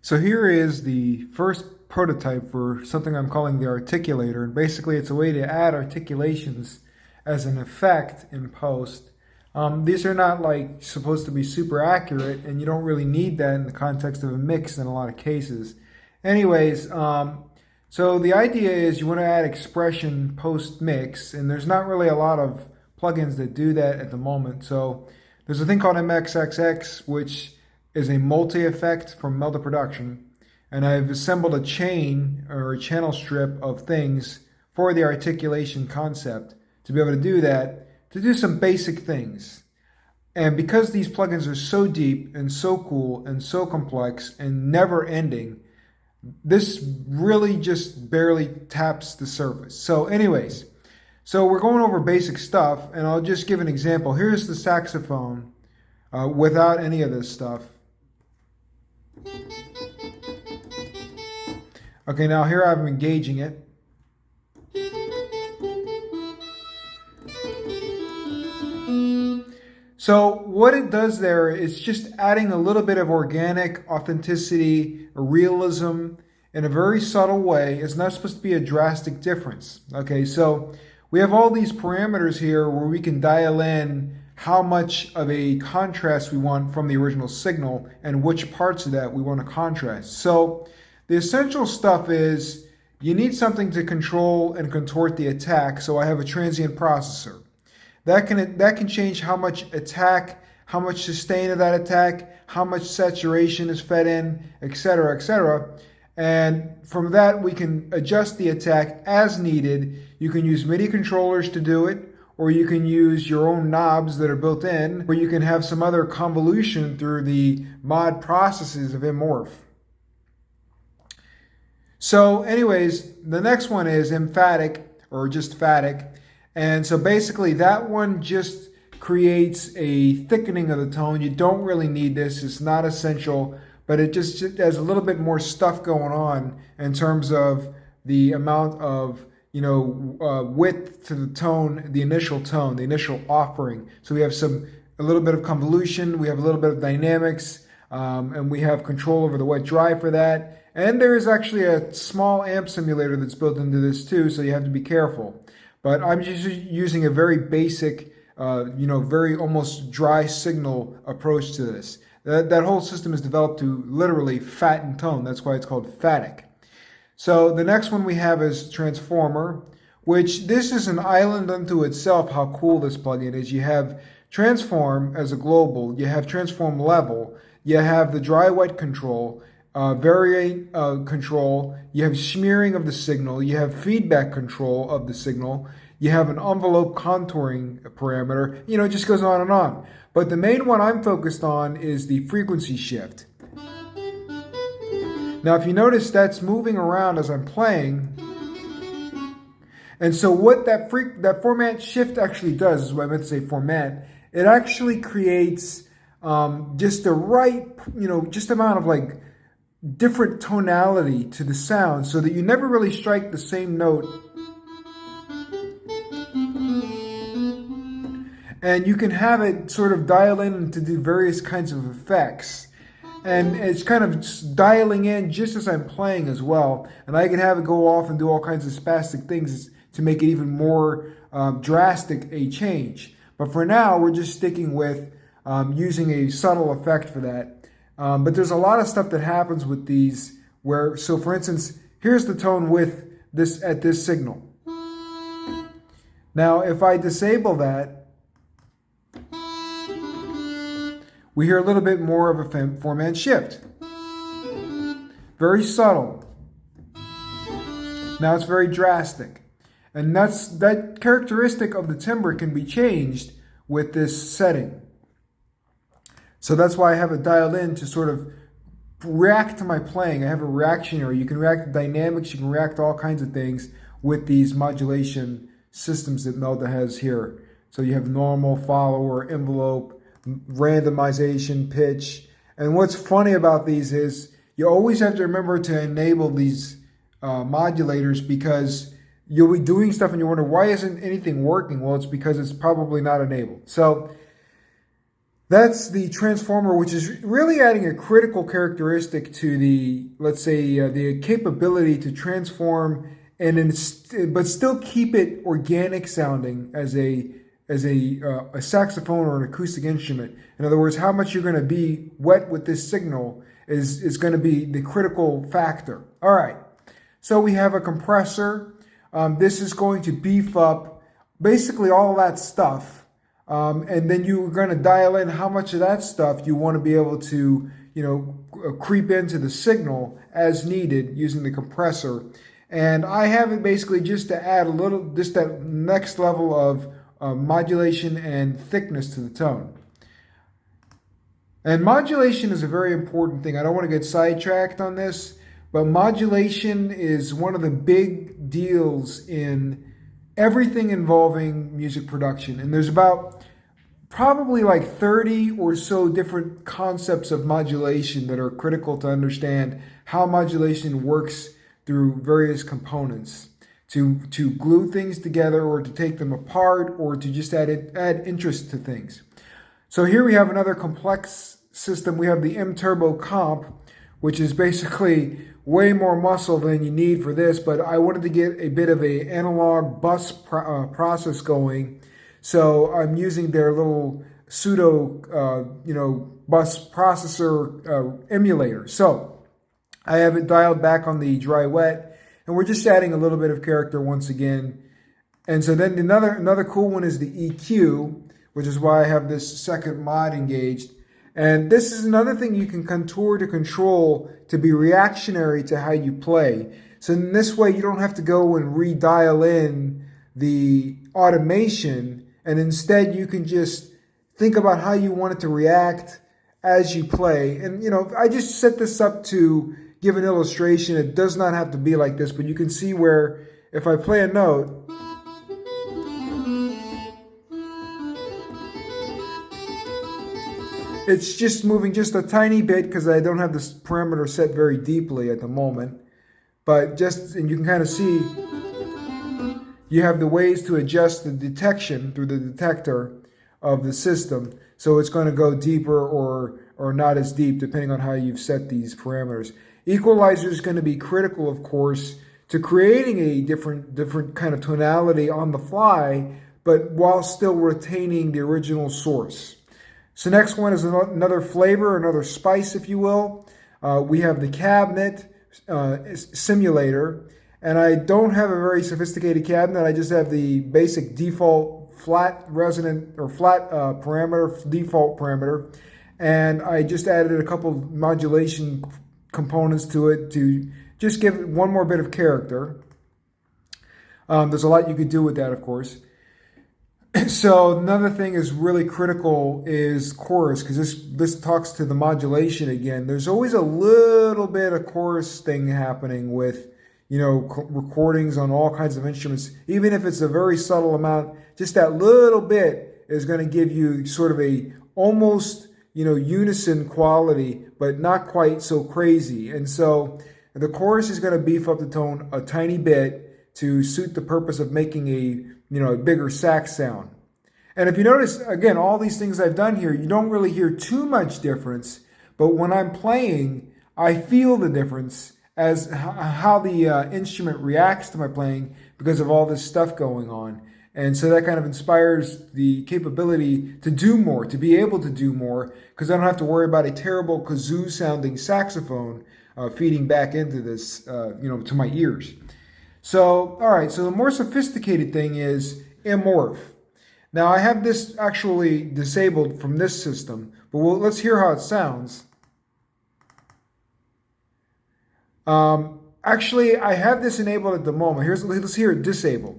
So here is the first prototype for something I'm calling the articulator. And basically it's a way to add articulations as an effect in post. These are not like supposed to be super accurate, and you don't really need that in the context of a mix in a lot of cases. Anyways, so the idea is you want to add expression post mix, and there's not really a lot of plugins that do that at the moment. So there's a thing called MXXX, which is a multi-effect from Melda Production, and I've assembled a chain or a channel strip of things for the articulation concept to be able to do that, to do some basic things. And because these plugins are so deep and so cool and so complex and never ending, this really just barely taps the surface. So anyways, so we're going over basic stuff, and I'll just give an example. Here's the saxophone without any of this stuff. Okay, now here I'm engaging it. So what it does there is just adding a little bit of organic authenticity, realism in a very subtle way. It's not supposed to be a drastic difference. Okay, so we have all these parameters here where we can dial in how much of a contrast we want from the original signal and which parts of that we want to contrast. So the essential stuff is you need something to control and contort the attack. So I have a transient processor. That can change how much attack, how much sustain of that attack, how much saturation is fed in, etc., etc. And from that, we can adjust the attack as needed. You can use MIDI controllers to do it, or you can use your own knobs that are built in, or you can have some other convolution through the mod processes of Morph. So anyways, the next one is emphatic, or just phatic. And so basically that one just creates a thickening of the tone. You don't really need this. It's not essential, but it just has a little bit more stuff going on in terms of the amount of, width to the tone, the initial offering. So we have a little bit of convolution, we have a little bit of dynamics, and we have control over the wet dry for that. And there is actually a small amp simulator that's built into this too, so you have to be careful. But I'm just using a very basic, very almost dry signal approach to this. That whole system is developed to literally fatten tone. That's why it's called phatic. So the next one we have is Transformer, which this is an island unto itself, how cool this plugin is. You have Transform as a global, you have Transform level, you have the dry wet control, variate control, you have smearing of the signal, you have feedback control of the signal, you have an envelope contouring parameter, it just goes on and on. But the main one I'm focused on is the frequency shift. Now if you notice, that's moving around as I'm playing. And so what that format shift actually does, is what I meant to say format, it actually creates just the right, just amount of different tonality to the sound so that you never really strike the same note. And you can have it sort of dial in to do various kinds of effects. And it's kind of dialing in just as I'm playing as well. And I can have it go off and do all kinds of spastic things to make it even more drastic a change. But for now, we're just sticking with using a subtle effect for that. But there's a lot of stuff that happens with these so for instance, here's the tone with this at this signal. Now, if I disable that, we hear a little bit more of a format shift. Very subtle. Now it's very drastic. And that characteristic of the timbre can be changed with this setting. So that's why I have it dialed in to sort of react to my playing. I have a reactionary. You can react to dynamics, you can react to all kinds of things with these modulation systems that Melda has here. So you have normal, follower, envelope, randomization, pitch. And what's funny about these is you always have to remember to enable these modulators, because you'll be doing stuff and you wonder, why isn't anything working? Well, it's because it's probably not enabled. So That's the transformer, which is really adding a critical characteristic to the, let's say, the capability to transform but still keep it organic sounding as a saxophone or an acoustic instrument. In other words, how much you're going to be wet with this signal is going to be the critical factor. All right, so we have a compressor. This is going to beef up basically all that stuff. And then you're going to dial in how much of that stuff you want to be able to, creep into the signal as needed using the compressor. And I have it basically just to add just that next level of modulation and thickness to the tone. And modulation is a very important thing. I don't want to get sidetracked on this, but modulation is one of the big deals in everything involving music production. And there's about probably like 30 or so different concepts of modulation that are critical to understand how modulation works through various components, to glue things together or to take them apart or to just add interest to things. So here we have another complex system. We have the M-Turbo Comp, which is basically way more muscle than you need for this, but I wanted to get a bit of a analog bus process going. So I'm using their little pseudo, bus processor emulator. So I have it dialed back on the dry wet, and we're just adding a little bit of character once again. And so then another cool one is the EQ, which is why I have this second mod engaged. And this is another thing you can contour to control to be reactionary to how you play. So in this way, you don't have to go and redial in the automation, and instead you can just think about how you want it to react as you play. And, I just set this up to give an illustration. It does not have to be like this, but you can see where if I play a note, it's just moving just a tiny bit because I don't have this parameter set very deeply at the moment. But and you can kind of see you have the ways to adjust the detection through the detector of the system. So it's going to go deeper or not as deep depending on how you've set these parameters. Equalizer is going to be critical, of course, to creating a different kind of tonality on the fly, but while still retaining the original source. So next one is another flavor, another spice, if you will. We have the cabinet simulator, and I don't have a very sophisticated cabinet. I just have the basic default flat resonant or flat default parameter, and I just added a couple modulation components to it to just give it one more bit of character. There's a lot you could do with that, of course. So another thing is really critical is chorus, because this talks to the modulation again. There's always a little bit of chorus thing happening with, recordings on all kinds of instruments. Even if it's a very subtle amount, just that little bit is going to give you sort of a almost, unison quality, but not quite so crazy. And so the chorus is going to beef up the tone a tiny bit to suit the purpose of making a bigger sax sound. And if you notice, again, all these things I've done here, you don't really hear too much difference, but when I'm playing, I feel the difference as how the instrument reacts to my playing because of all this stuff going on. And so that kind of inspires the capability to do more, to be able to do more, because I don't have to worry about a terrible kazoo-sounding saxophone feeding back into this, to my ears. So, all right, so the more sophisticated thing is M-Morph. Now, I have this actually disabled from this system, but let's hear how it sounds. Actually, I have this enabled at the moment. Let's hear it disabled.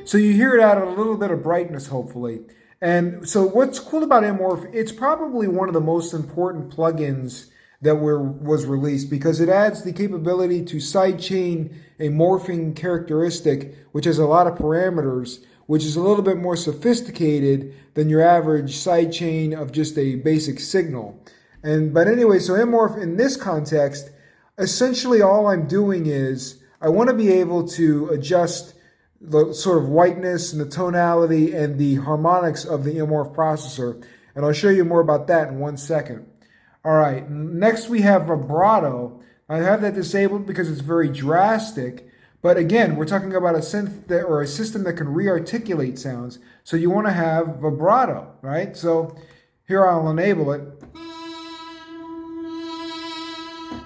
So you hear it add a little bit of brightness, hopefully. And so what's cool about M-Morph, it's probably one of the most important plugins that was released because it adds the capability to sidechain a morphing characteristic, which has a lot of parameters, which is a little bit more sophisticated than your average sidechain of just a basic signal. But anyway, so M-Morph in this context, essentially all I'm doing is I want to be able to adjust the sort of whiteness and the tonality and the harmonics of the Immorph processor. And I'll show you more about that in 1 second. All right, next we have vibrato. I have that disabled because it's very drastic. But again, we're talking about a synth or a system that can re-articulate sounds. So you want to have vibrato, right? So here I'll enable it.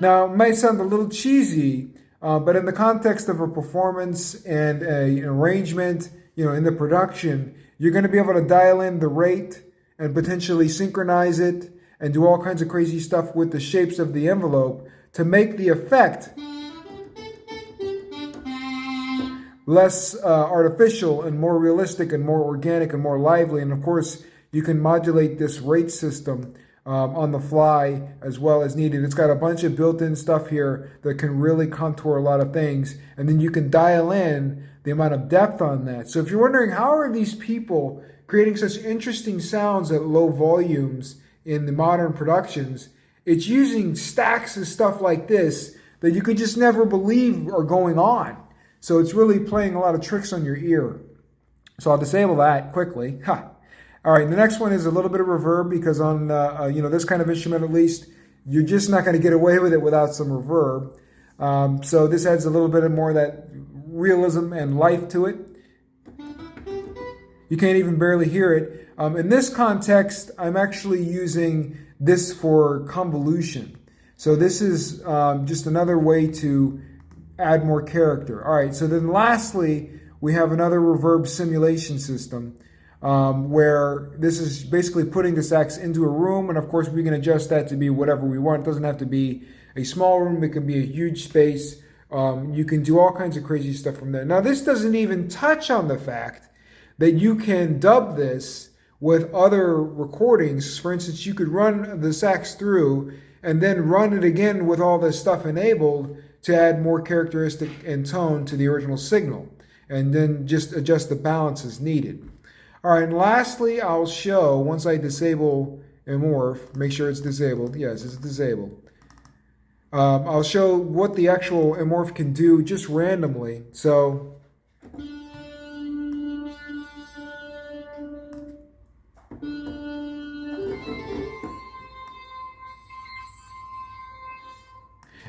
Now, it might sound a little cheesy, but in the context of a performance and an arrangement, in the production, you're going to be able to dial in the rate and potentially synchronize it and do all kinds of crazy stuff with the shapes of the envelope to make the effect less artificial and more realistic and more organic and more lively. And of course, you can modulate this rate system on the fly as well as needed. It's got a bunch of built-in stuff here that can really contour a lot of things. And then you can dial in the amount of depth on that. So if you're wondering, how are these people creating such interesting sounds at low volumes in the modern productions? It's using stacks of stuff like this that you could just never believe are going on. So it's really playing a lot of tricks on your ear. So I'll disable that quickly. All right, the next one is a little bit of reverb, because on this kind of instrument at least, you're just not going to get away with it without some reverb. So this adds a little bit of more of that realism and life to it. You can't even barely hear it. In this context, I'm actually using this for convolution. So this is just another way to add more character. All right, so then lastly, we have another reverb simulation system where this is basically putting the sax into a room, and of course we can adjust that to be whatever we want. It doesn't have to be a small room, it can be a huge space. You can do all kinds of crazy stuff from there. Now this doesn't even touch on the fact that you can dub this with other recordings. For instance, you could run the sax through and then run it again with all this stuff enabled to add more characteristic and tone to the original signal, and then just adjust the balance as needed. All right, and lastly, I'll show, once I disable Immorph, make sure it's disabled. Yes, it's disabled. I'll show what the actual Immorph can do just randomly. So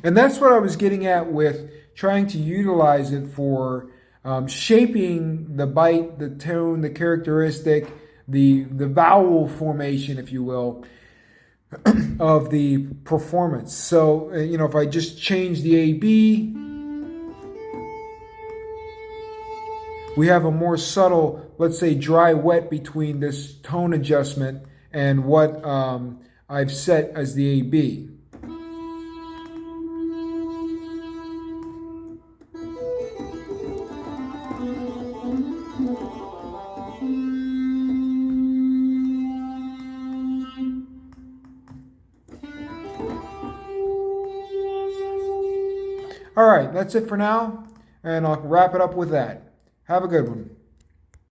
and that's what I was getting at with trying to utilize it for shaping the bite, the tone, the characteristic, the vowel formation, if you will, of the performance. So, if I just change the A-B, we have a more subtle, let's say, dry-wet between this tone adjustment and what I've set as the A-B. All right, that's it for now, and I'll wrap it up with that. Have a good one.